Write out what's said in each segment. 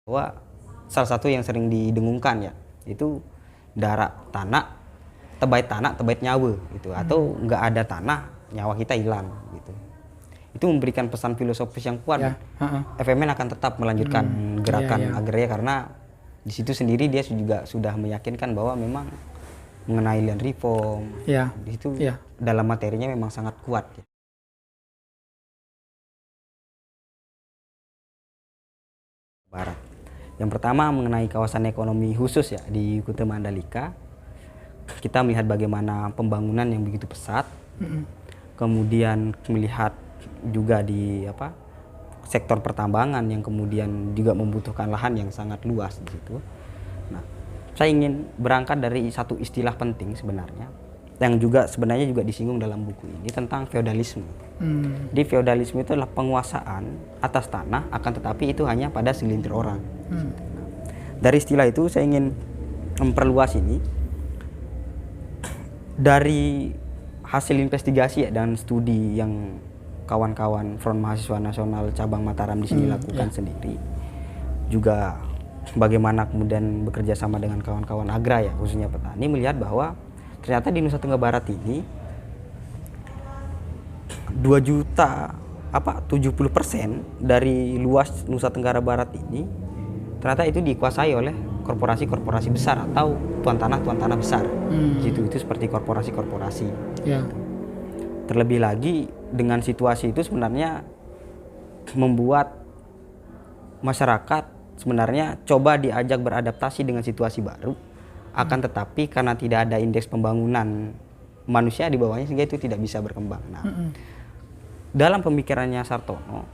bahwa salah satu yang sering didengungkan ya itu darah tanah, tebaik nyawa gitu, atau nggak ada tanah nyawa kita hilang gitu. Itu memberikan pesan filosofis yang kuat. Ya, FMN akan tetap melanjutkan gerakan agraria karena di situ sendiri dia juga sudah meyakinkan bahwa memang mengenai land reform, di situ dalam materinya memang sangat kuat. Barat. Yang pertama mengenai kawasan ekonomi khusus ya di Kuta Mandalika, kita melihat bagaimana pembangunan yang begitu pesat, kemudian melihat juga di sektor pertambangan yang kemudian juga membutuhkan lahan yang sangat luas di situ. Nah, saya ingin berangkat dari satu istilah penting sebenarnya, yang juga sebenarnya juga disinggung dalam buku ini tentang feodalisme. Di feodalisme itu adalah penguasaan atas tanah, akan tetapi itu hanya pada segelintir orang. Nah, dari istilah itu saya ingin memperluas ini dari hasil investigasi dan studi yang kawan-kawan Front Mahasiswa Nasional cabang Mataram di sini lakukan sendiri. Juga bagaimana kemudian bekerja sama dengan kawan-kawan agra ya, khususnya petani, melihat bahwa ternyata di Nusa Tenggara Barat ini 70% dari luas Nusa Tenggara Barat ini ternyata itu dikuasai oleh korporasi-korporasi besar atau tuan tanah besar. Gitu, itu seperti korporasi-korporasi. Terlebih lagi dengan situasi itu sebenarnya membuat masyarakat sebenarnya coba diajak beradaptasi dengan situasi baru, akan tetapi karena tidak ada indeks pembangunan manusia di bawahnya sehingga itu tidak bisa berkembang. Nah, dalam pemikirannya Sartono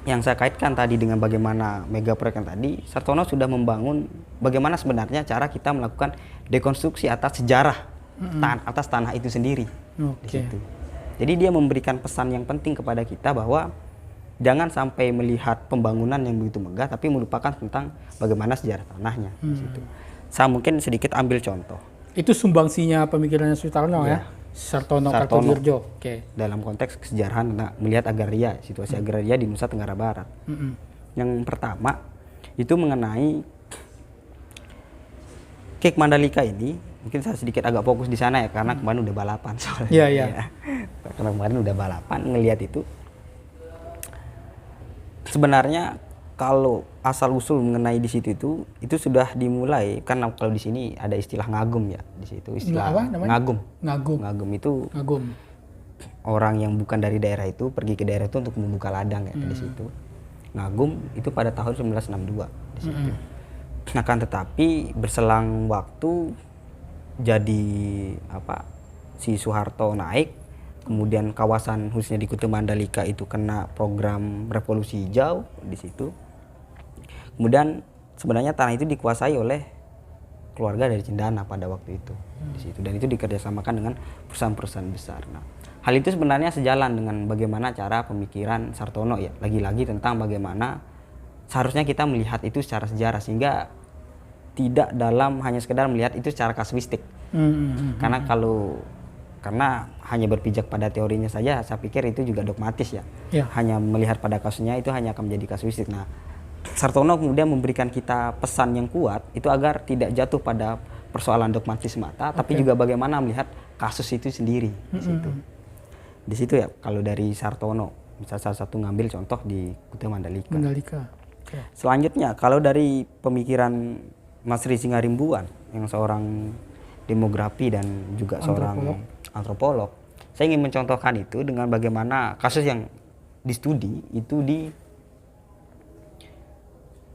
yang saya kaitkan tadi dengan bagaimana mega proyek yang tadi, Sartono sudah membangun bagaimana sebenarnya cara kita melakukan dekonstruksi atas sejarah atas tanah itu sendiri. Di situ. Jadi dia memberikan pesan yang penting kepada kita bahwa jangan sampai melihat pembangunan yang begitu megah tapi melupakan tentang bagaimana sejarah tanahnya. Di situ. Saya mungkin sedikit ambil contoh. Itu sumbangsinya pemikirannya Soekarno ya? Sartono Kartowirjo. Dalam konteks kesejarahan melihat agraria, situasi agraria di Nusa Tenggara Barat. Yang pertama itu mengenai Kek Mandalika ini, mungkin saya sedikit agak fokus di sana ya karena kemarin udah balapan soalnya. Ya. Karena kemarin udah balapan ngelihat itu. Sebenarnya kalau asal usul mengenai di situ itu sudah dimulai karena kalau di sini ada istilah ngagum ya di situ, istilah ngagum. Ngagum itu orang yang bukan dari daerah itu pergi ke daerah itu untuk membuka ladang ya di situ. Ngagum itu pada tahun 1962 di situ. Nah, kan tetapi berselang waktu jadi si Soeharto naik, kemudian kawasan khususnya di Kuta Mandalika itu kena program revolusi hijau di situ. Kemudian sebenarnya tanah itu dikuasai oleh keluarga dari Cendana pada waktu itu di situ, dan itu dikerjasamakan dengan perusahaan-perusahaan besar. Nah, hal itu sebenarnya sejalan dengan bagaimana cara pemikiran Sartono ya, lagi-lagi tentang bagaimana seharusnya kita melihat itu secara sejarah sehingga tidak dalam hanya sekedar melihat itu secara kasuistik. Karena hanya berpijak pada teorinya saja, saya pikir itu juga dogmatis ya. Hanya melihat pada kasusnya itu hanya akan menjadi kasuistik. Nah, Sartono kemudian memberikan kita pesan yang kuat itu agar tidak jatuh pada persoalan dogmatis semata, tapi juga bagaimana melihat kasus itu sendiri di situ. Di situ ya kalau dari Sartono, misal salah satu ngambil contoh di Kuta Mandalika. Selanjutnya kalau dari pemikiran Mas Ri Singarimbuan yang seorang demografi dan juga seorang antropolog, saya ingin mencontohkan itu dengan bagaimana kasus yang distudi itu di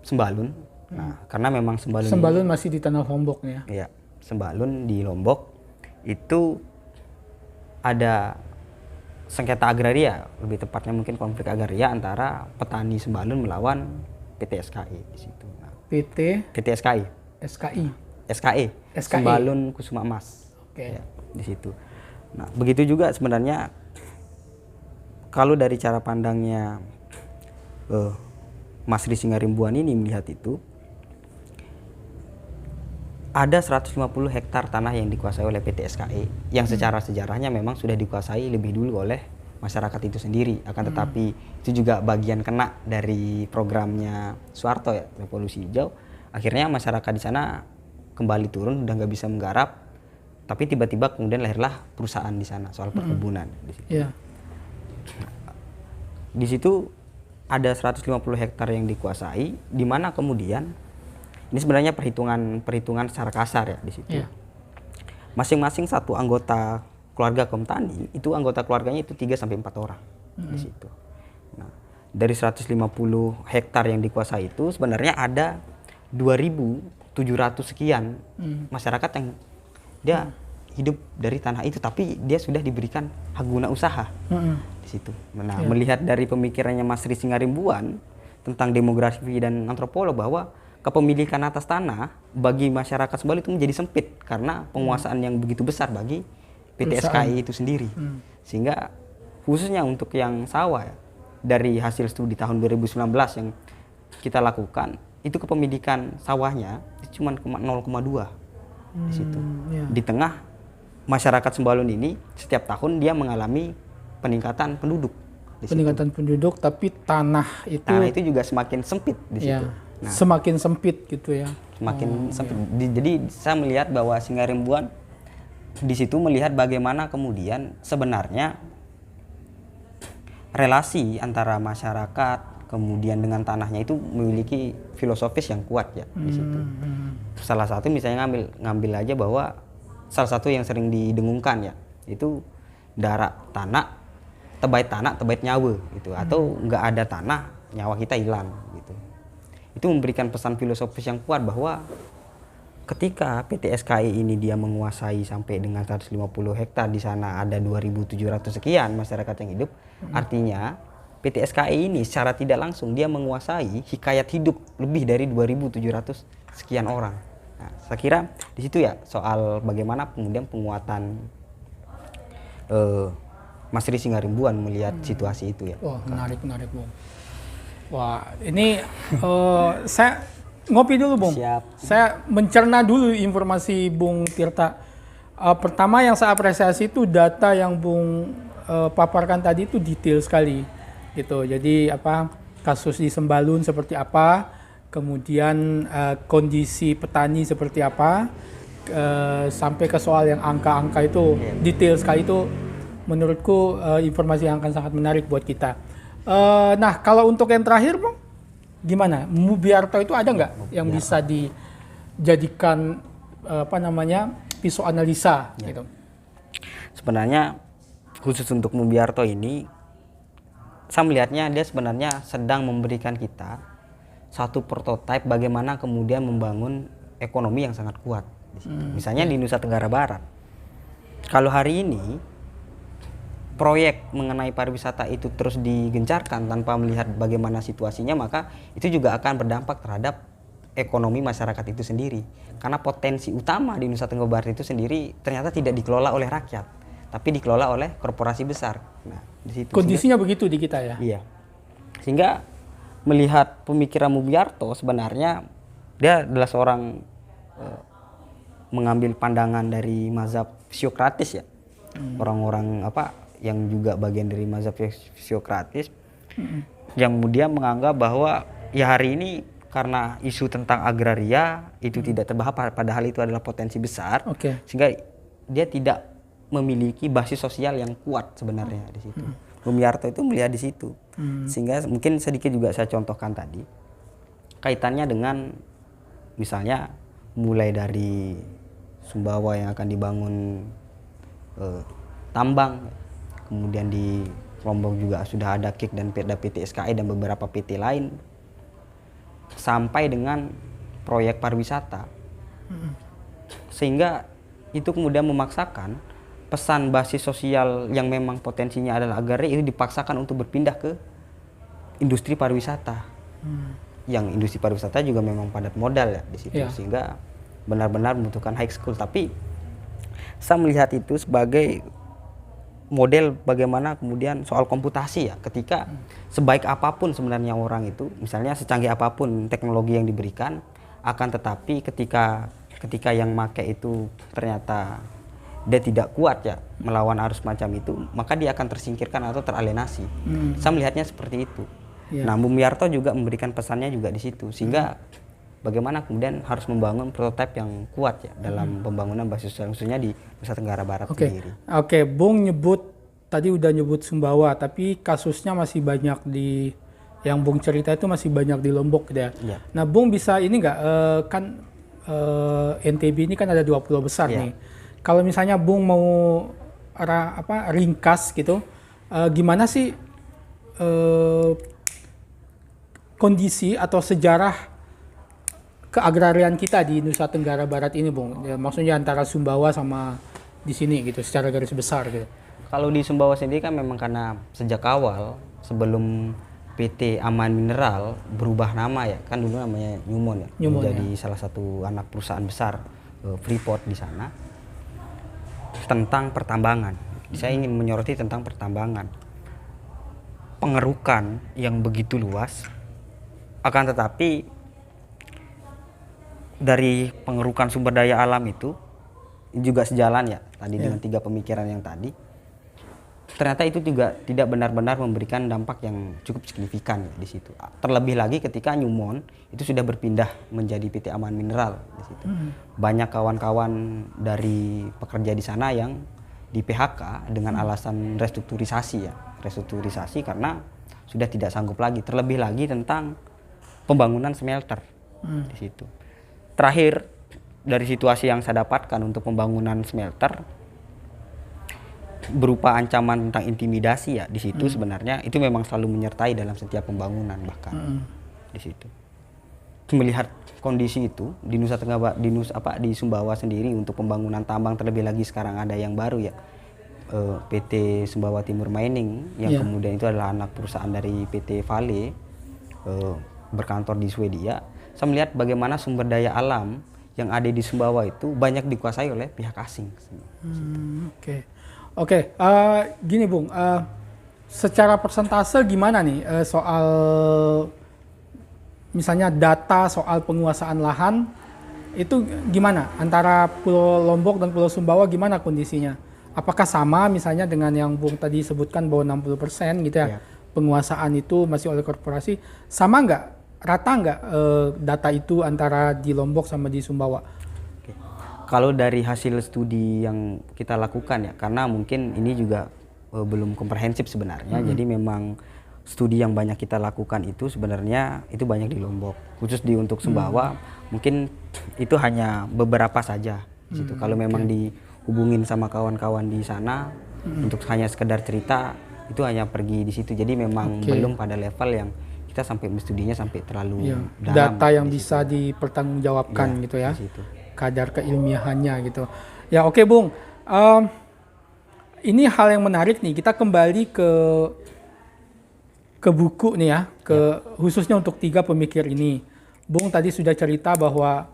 Sembalun. Nah, karena memang Sembalun masih di tanah Lombok ya. Iya, Sembalun di Lombok itu ada sengketa agraria, lebih tepatnya mungkin konflik agraria antara petani Sembalun melawan PT SKI di situ. Nah, PT SKI Sembalun Kusuma Emas. Ya, di situ. Nah, begitu juga sebenarnya kalau dari cara pandangnya Mas Ri Singarimbuan ini melihat itu ada 150 hektar tanah yang dikuasai oleh PT SKI yang secara sejarahnya memang sudah dikuasai lebih dulu oleh masyarakat itu sendiri. Akan tetapi itu juga bagian kena dari programnya Soeharto ya, Revolusi Hijau. Akhirnya masyarakat di sana kembali turun, udah nggak bisa menggarap. Tapi tiba-tiba kemudian lahirlah perusahaan di sana soal perkebunan. Di situ. Iya. Di situ ada 150 hektar yang dikuasai, di mana kemudian ini sebenarnya perhitungan secara kasar ya di situ. Iya. Masing-masing satu anggota keluarga kaum tani itu anggota keluarganya itu 3 sampai 4 orang di situ. Nah, dari 150 hektar yang dikuasai itu sebenarnya ada 2.700 sekian masyarakat yang dia hidup dari tanah itu, tapi dia sudah diberikan hak guna usaha di situ. Nah, melihat dari pemikirannya Mas Ri Singarimbuan tentang demografi dan antropolog bahwa kepemilikan atas tanah bagi masyarakat Sembalu itu menjadi sempit karena penguasaan yang begitu besar bagi PT SKI itu sendiri. Sehingga khususnya untuk yang sawah ya, dari hasil studi tahun 2019 yang kita lakukan, itu kepemilikan sawahnya itu cuma 0,2 di situ. Di tengah masyarakat Sembalun ini setiap tahun dia mengalami peningkatan penduduk. Peningkatan penduduk, tapi tanah itu juga semakin sempit di situ. Nah, semakin sempit gitu ya. Semakin sempit. Jadi saya melihat bahwa Singarimbuan di situ melihat bagaimana kemudian sebenarnya relasi antara masyarakat kemudian dengan tanahnya itu memiliki filosofis yang kuat ya di situ. Salah satu misalnya ngambil aja bahwa salah satu yang sering didengungkan ya itu darak tanah, tebait nyawa gitu, atau nggak ada tanah nyawa kita hilang gitu. Itu memberikan pesan filosofis yang kuat bahwa ketika PT SKI ini dia menguasai sampai dengan 150 hektar, di sana ada 2.700 sekian masyarakat yang hidup, artinya PT SKI ini secara tidak langsung dia menguasai hikayat hidup lebih dari 2.700 sekian orang. Nah, saya kira di situ ya soal bagaimana kemudian penguatan Mas Ri Singarimbuan melihat situasi itu ya. Wah, menarik Bung. Wah, ini saya ngopi dulu, Bung. Siap. Saya mencerna dulu informasi Bung Tirta. Pertama yang saya apresiasi itu data yang Bung paparkan tadi itu detail sekali, gitu. Jadi kasus di Sembalun seperti apa, kemudian kondisi petani seperti apa, sampai ke soal yang angka-angka itu detail sekali itu. Menurutku informasi yang akan sangat menarik buat kita. Nah, kalau untuk yang terakhir, Bang, gimana? Mubiarto itu ada nggak yang bisa dijadikan pisau analisa gitu? Sebenarnya khusus untuk Mubiarto ini, saya melihatnya dia sebenarnya sedang memberikan kita satu prototipe bagaimana kemudian membangun ekonomi yang sangat kuat. Misalnya di Nusa Tenggara Barat. Kalau hari ini proyek mengenai pariwisata itu terus digencarkan tanpa melihat bagaimana situasinya, maka itu juga akan berdampak terhadap ekonomi masyarakat itu sendiri. Karena potensi utama di Nusa Tenggara Barat itu sendiri ternyata tidak dikelola oleh rakyat, tapi dikelola oleh korporasi besar. Nah, di situ kondisinya begitu di kita ya. Iya. Sehingga melihat pemikiran Mubiarto sebenarnya dia adalah seorang mengambil pandangan dari mazhab fisiokratis ya. Orang-orang yang juga bagian dari mazhab fisiokratis yang kemudian menganggap bahwa ya hari ini karena isu tentang agraria itu tidak terbahas, padahal itu adalah potensi besar, sehingga dia tidak memiliki basis sosial yang kuat sebenarnya di situ. Mubiarto itu melihat di situ, sehingga mungkin sedikit juga saya contohkan tadi kaitannya dengan misalnya mulai dari Sumbawa yang akan dibangun tambang. Kemudian di Lombok juga sudah ada KIK dan Perda PT SKI dan beberapa PT lain. Sampai dengan proyek pariwisata. Sehingga itu kemudian memaksakan pesan basis sosial yang memang potensinya adalah agraria itu dipaksakan untuk berpindah ke industri pariwisata. Yang industri pariwisata juga memang padat modal ya di situ. Sehingga benar-benar membutuhkan high school. Tapi saya melihat itu sebagai model bagaimana kemudian soal komputasi ya, ketika sebaik apapun sebenarnya orang itu, misalnya secanggih apapun teknologi yang diberikan, akan tetapi ketika yang make itu ternyata dia tidak kuat ya melawan arus macam itu, maka dia akan tersingkirkan atau teralienasi. Saya melihatnya seperti itu. Nah, Bung Miarto juga memberikan pesannya juga di situ, sehingga bagaimana kemudian harus membangun prototipe yang kuat ya dalam pembangunan basis sosial, khususnya di Nusa Tenggara Barat sendiri. Oke, Bung tadi udah nyebut Sumbawa, tapi kasusnya masih banyak di yang Bung cerita itu masih banyak di Lombok gitu ya. Nah, Bung bisa ini nggak kan NTB ini kan ada 2 pulau besar nih. Kalau misalnya Bung mau ringkas gitu, gimana sih kondisi atau sejarah keagrarian kita di Nusa Tenggara Barat ini, Bung? Ya, maksudnya antara Sumbawa sama di sini gitu, secara garis besar gitu. Kalau di Sumbawa sendiri kan memang karena sejak awal sebelum PT Aman Mineral berubah nama ya, kan dulu namanya Newmont ya, menjadi salah satu anak perusahaan besar Freeport di sana, tentang pertambangan. Saya ingin menyoroti tentang pertambangan, pengerukan yang begitu luas, akan tetapi dari pengerukan sumber daya alam itu juga sejalan ya tadi dengan 3 pemikiran yang tadi. Ternyata itu juga tidak benar-benar memberikan dampak yang cukup signifikan ya, di situ. Terlebih lagi ketika Newmont itu sudah berpindah menjadi PT Aman Mineral di situ. Banyak kawan-kawan dari pekerja di sana yang di PHK dengan alasan restrukturisasi ya. Restrukturisasi karena sudah tidak sanggup lagi. Terlebih lagi tentang pembangunan smelter di situ. Terakhir, dari situasi yang saya dapatkan untuk pembangunan smelter berupa ancaman tentang intimidasi ya di situ, sebenarnya itu memang selalu menyertai dalam setiap pembangunan bahkan di situ. Melihat kondisi itu di Nusa Tenggara di Sumbawa sendiri untuk pembangunan tambang, terlebih lagi sekarang ada yang baru ya, PT Sumbawa Timur Mining yang kemudian itu adalah anak perusahaan dari PT Vale berkantor di Swedia. Saya melihat bagaimana sumber daya alam yang ada di Sumbawa itu banyak dikuasai oleh pihak asing. Oke, gini Bung, secara persentase gimana nih soal misalnya data soal penguasaan lahan itu gimana antara Pulau Lombok dan Pulau Sumbawa, gimana kondisinya? Apakah sama misalnya dengan yang Bung tadi sebutkan bahwa 60% gitu ya, penguasaan itu masih oleh korporasi, sama nggak? Rata nggak data itu antara di Lombok sama di Sumbawa? Kalau dari hasil studi yang kita lakukan ya, karena mungkin ini juga belum komprehensif sebenarnya, jadi memang studi yang banyak kita lakukan itu sebenarnya itu banyak di Lombok. Khusus untuk Sumbawa, mungkin itu hanya beberapa saja di situ. Kalau memang dihubungin sama kawan-kawan di sana untuk hanya sekedar cerita, itu hanya pergi di situ. Jadi memang belum pada level yang kita sampai studinya sampai terlalu dalam. Data yang bisa dipertanggungjawabkan gitu ya, kadar keilmiahannya gitu. Ya oke Bung, ini hal yang menarik nih. Kita kembali ke buku nih ya, khususnya untuk 3 pemikir ini. Bung tadi sudah cerita bahwa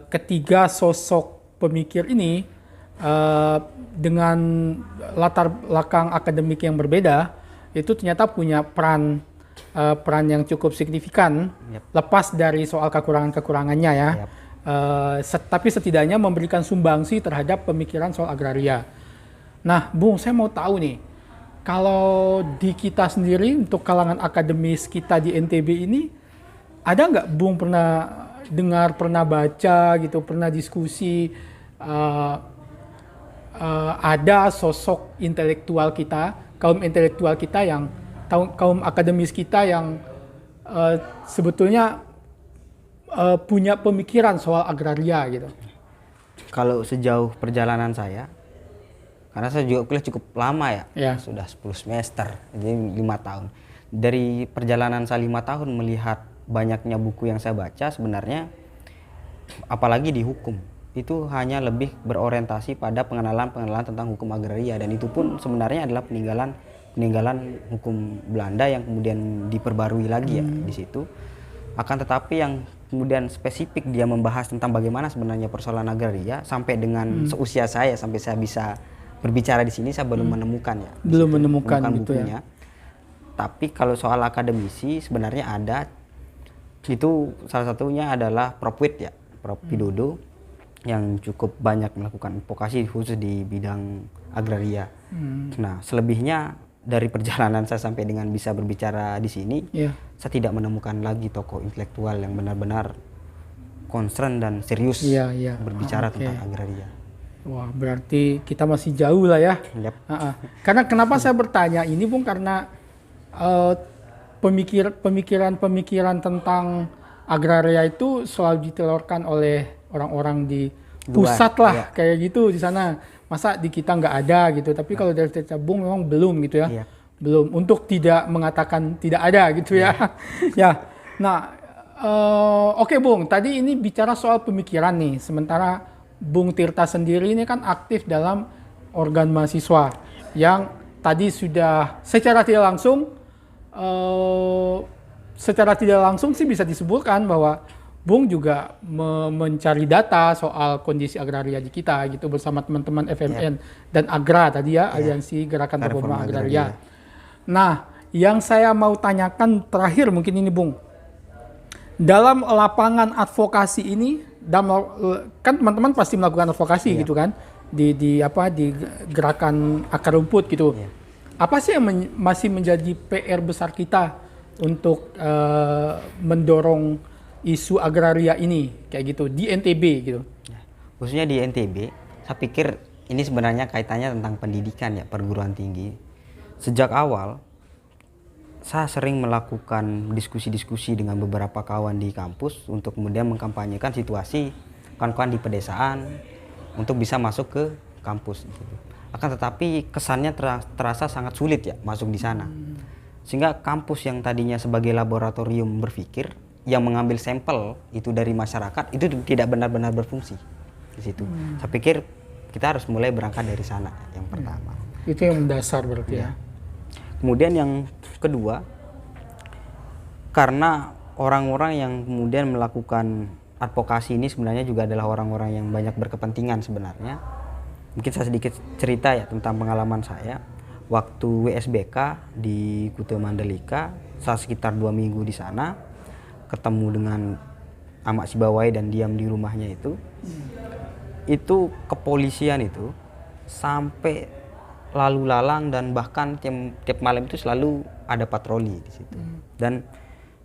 ketiga sosok pemikir ini dengan latar belakang akademik yang berbeda itu ternyata punya peran yang cukup signifikan, lepas dari soal kekurangan-kekurangannya ya. Tapi setidaknya memberikan sumbangsi terhadap pemikiran soal agraria. Nah, Bung, saya mau tahu nih, kalau di kita sendiri untuk kalangan akademis kita di NTB ini, ada nggak Bung pernah dengar, pernah baca gitu, pernah diskusi, ada sosok intelektual kita, kaum intelektual kita yang kaum akademis kita yang sebetulnya punya pemikiran soal agraria gitu? Kalau sejauh perjalanan saya, karena saya juga kuliah cukup lama ya, sudah 10 semester, jadi 5 tahun. Dari perjalanan saya 5 tahun melihat banyaknya buku yang saya baca, sebenarnya apalagi di hukum, itu hanya lebih berorientasi pada pengenalan tentang hukum agraria, dan itu pun sebenarnya adalah peninggalan hukum Belanda yang kemudian diperbarui lagi ya di situ. Akan tetapi yang kemudian spesifik dia membahas tentang bagaimana sebenarnya persoalan agraria sampai dengan seusia saya, sampai saya bisa berbicara di sini, saya belum menemukan ya. Belum menemukan gitu bukunya. Tapi kalau soal akademisi sebenarnya ada. Itu salah satunya adalah Prof. Widodo. yang cukup banyak melakukan advokasi khusus di bidang agraria. Nah, selebihnya dari perjalanan saya sampai dengan bisa berbicara di sini, saya tidak menemukan lagi tokoh intelektual yang benar-benar concern dan serius berbicara tentang agraria. Wah, berarti kita masih jauh lah ya. Yep. Karena kenapa saya bertanya ini, Bung, karena pemikiran tentang agraria itu selalu ditelurkan oleh orang-orang di pusat lah, kayak gitu di sana. Masa di kita nggak ada gitu. Tapi kalau dari cerita Bung memang belum gitu ya. Belum, untuk tidak mengatakan tidak ada gitu ya. Ya. Nah, oke Bung, tadi ini bicara soal pemikiran nih. Sementara Bung Tirta sendiri ini kan aktif dalam organ mahasiswa yang tadi sudah secara tidak langsung sih bisa disebutkan bahwa Bung juga mencari data soal kondisi agraria di kita gitu bersama teman-teman FMN dan Agra tadi ya, Aliansi Gerakan Reforma Agraria. Nah, yang saya mau tanyakan terakhir mungkin ini Bung. Dalam lapangan advokasi ini, kan teman-teman pasti melakukan advokasi gitu kan di gerakan akar rumput gitu. Apa sih yang masih menjadi PR besar kita untuk mendorong isu agraria ini kayak gitu di NTB gitu? Khususnya di NTB, saya pikir ini sebenarnya kaitannya tentang pendidikan ya, perguruan tinggi. Sejak awal saya sering melakukan diskusi-diskusi dengan beberapa kawan di kampus untuk kemudian mengkampanyekan situasi kawan-kawan di pedesaan untuk bisa masuk ke kampus. Akan tetapi kesannya terasa sangat sulit ya masuk di sana. Sehingga kampus yang tadinya sebagai laboratorium berpikir, yang mengambil sampel itu dari masyarakat, itu tidak benar-benar berfungsi di situ. Saya pikir kita harus mulai berangkat dari sana yang pertama. Itu yang mendasar berarti ya. Kemudian yang kedua, karena orang-orang yang kemudian melakukan advokasi ini sebenarnya juga adalah orang-orang yang banyak berkepentingan sebenarnya. Mungkin saya sedikit cerita ya tentang pengalaman saya. Waktu WSBK di Kuta Mandalika, saya sekitar 2 minggu di sana, ketemu dengan Amak Sibawai dan diam di rumahnya itu kepolisian itu sampai lalu lalang dan bahkan tiap malam itu selalu ada patroli di situ. Dan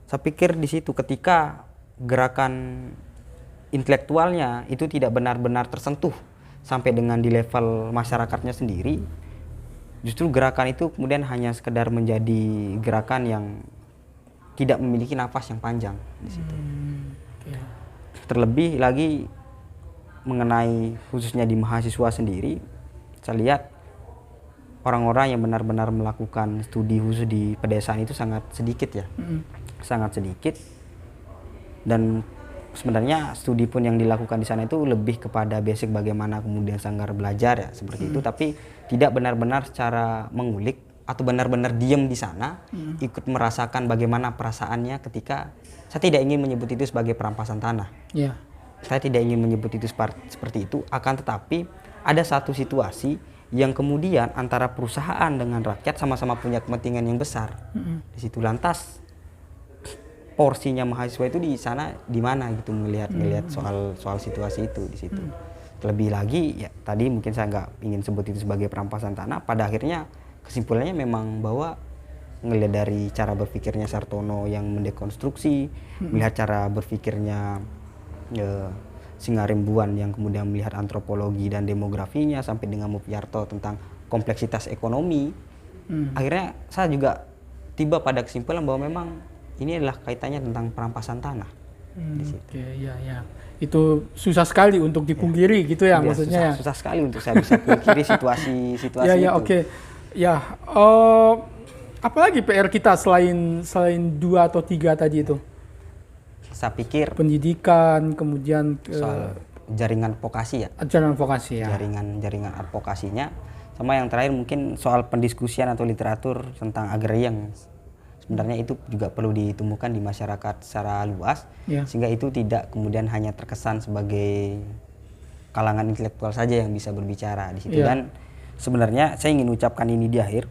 saya pikir di situ ketika gerakan intelektualnya itu tidak benar-benar tersentuh sampai dengan di level masyarakatnya sendiri, justru gerakan itu kemudian hanya sekedar menjadi gerakan yang tidak memiliki nafas yang panjang di situ. Terlebih lagi mengenai khususnya di mahasiswa sendiri, saya lihat orang-orang yang benar-benar melakukan studi khusus di pedesaan itu sangat sedikit ya, sangat sedikit. Dan sebenarnya studi pun yang dilakukan di sana itu lebih kepada basic bagaimana kemudian sanggar belajar ya seperti itu, tapi tidak benar-benar secara mengulik atau benar-benar diam di sana, ikut merasakan bagaimana perasaannya ketika, saya tidak ingin menyebut itu sebagai perampasan tanah. Saya tidak ingin menyebut itu seperti itu, akan tetapi ada satu situasi yang kemudian antara perusahaan dengan rakyat sama-sama punya kepentingan yang besar. Di situ lantas porsinya mahasiswa itu di sana di mana gitu melihat soal situasi itu di situ. Terlebih lagi ya tadi mungkin saya nggak ingin sebut itu sebagai perampasan tanah, pada akhirnya kesimpulannya memang bahwa ngelihat dari cara berpikirnya Sartono yang mendekonstruksi, melihat cara berpikirnya Singarembuan yang kemudian melihat antropologi dan demografinya, sampai dengan Mupiarto tentang kompleksitas ekonomi, akhirnya saya juga tiba pada kesimpulan bahwa memang ini adalah kaitannya tentang perampasan tanah. Di situ. Itu susah sekali untuk dipungkiri gitu ya maksudnya. Susah sekali untuk saya bisa pungkiri situasi itu. Apalagi PR kita selain 2 atau 3 tadi itu? Saya pikir pendidikan, kemudian soal jaringan advokasi ya. Jaringan advokasinya, sama yang terakhir mungkin soal pendiskusian atau literatur tentang agraria yang sebenarnya itu juga perlu ditumbuhkan di masyarakat secara luas, sehingga itu tidak kemudian hanya terkesan sebagai kalangan intelektual saja yang bisa berbicara di situ. Dan sebenarnya saya ingin ucapkan ini di akhir.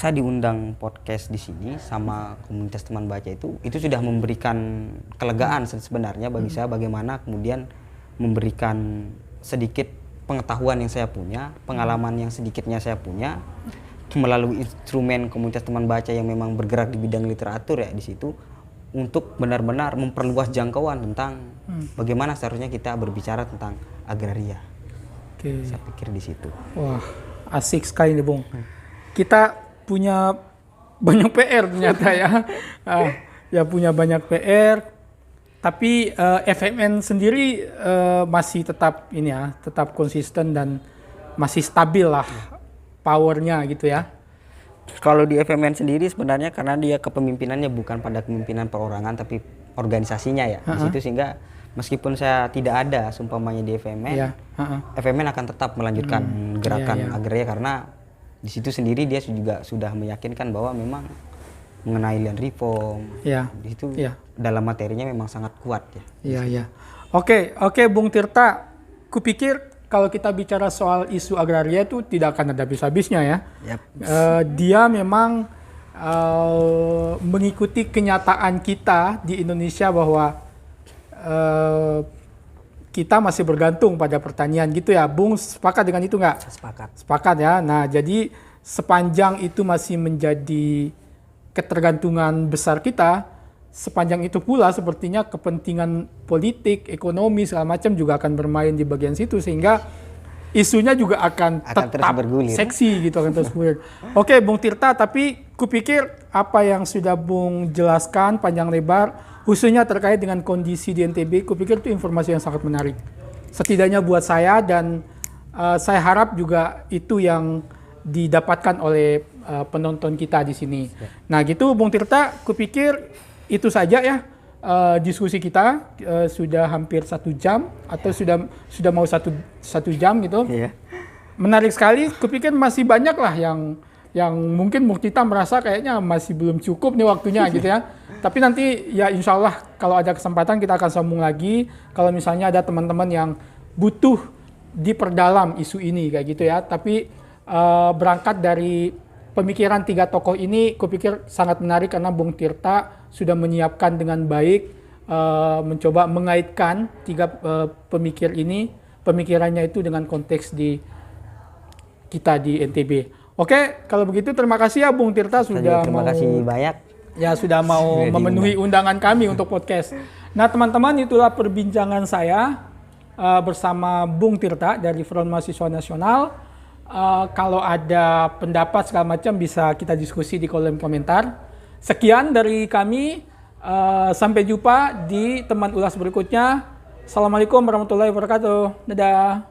saya diundang podcast di sini sama komunitas teman baca itu sudah memberikan kelegaan sebenarnya bagi saya, bagaimana kemudian memberikan sedikit pengetahuan yang saya punya, pengalaman yang sedikitnya saya punya melalui instrumen komunitas teman baca yang memang bergerak di bidang literatur ya di situ, untuk benar-benar memperluas jangkauan tentang bagaimana seharusnya kita berbicara tentang agraria. Oke. Saya pikir di situ. Wah, asik sekali nih, Bung. Kita punya banyak PR ternyata ya. Ya punya banyak PR. Tapi FMN sendiri masih tetap ini ya, tetap konsisten dan masih stabil lah powernya gitu ya. Kalau di FMN sendiri sebenarnya karena dia kepemimpinannya bukan pada kepemimpinan perorangan tapi organisasinya ya. Di situ sehingga meskipun saya tidak ada seumpamanya di FMN, FMN akan tetap melanjutkan gerakan agraria karena di situ sendiri dia juga sudah meyakinkan bahwa memang mengenai land reform, di situ dalam materinya memang sangat kuat ya. Iya. Oke, Bung Tirta, kupikir kalau kita bicara soal isu agraria itu tidak akan ada habis-habisnya ya. Dia memang mengikuti kenyataan kita di Indonesia bahwa kita masih bergantung pada pertanian gitu ya. Bung sepakat dengan itu nggak? Sepakat ya. Nah jadi sepanjang itu masih menjadi ketergantungan besar kita, sepanjang itu pula sepertinya kepentingan politik, ekonomi segala macam juga akan bermain di bagian situ, sehingga isunya juga akan tetap seksi gitu, akan terus bergulir. Oke, Bung Tirta, tapi kupikir apa yang sudah Bung jelaskan panjang lebar, khususnya terkait dengan kondisi di NTB, kupikir itu informasi yang sangat menarik. Setidaknya buat saya, dan saya harap juga itu yang didapatkan oleh penonton kita di sini. Nah gitu Bung Tirta, kupikir itu saja ya diskusi kita, sudah hampir 1 jam atau sudah mau satu jam gitu. Menarik sekali, kupikir masih banyak lah yang mungkin Bung Tirta merasa kayaknya masih belum cukup nih waktunya gitu ya. Tapi nanti ya insya Allah kalau ada kesempatan kita akan sambung lagi. Kalau misalnya ada teman-teman yang butuh diperdalam isu ini kayak gitu ya. Tapi berangkat dari pemikiran 3 tokoh ini, kupikir sangat menarik karena Bung Tirta sudah menyiapkan dengan baik, mencoba mengaitkan 3 pemikir ini, pemikirannya itu dengan konteks kita di NTB. Oke, kalau begitu terima kasih ya Bung Tirta sudah terima kasih banyak. Ya sudah mau memenuhi undangan kami untuk podcast. Nah teman-teman, itulah perbincangan saya bersama Bung Tirta dari Front Mahasiswa Nasional. Kalau ada pendapat segala macam bisa kita diskusi di kolom komentar. Sekian dari kami, sampai jumpa di teman ulas berikutnya. Assalamualaikum warahmatullahi wabarakatuh. Dadah.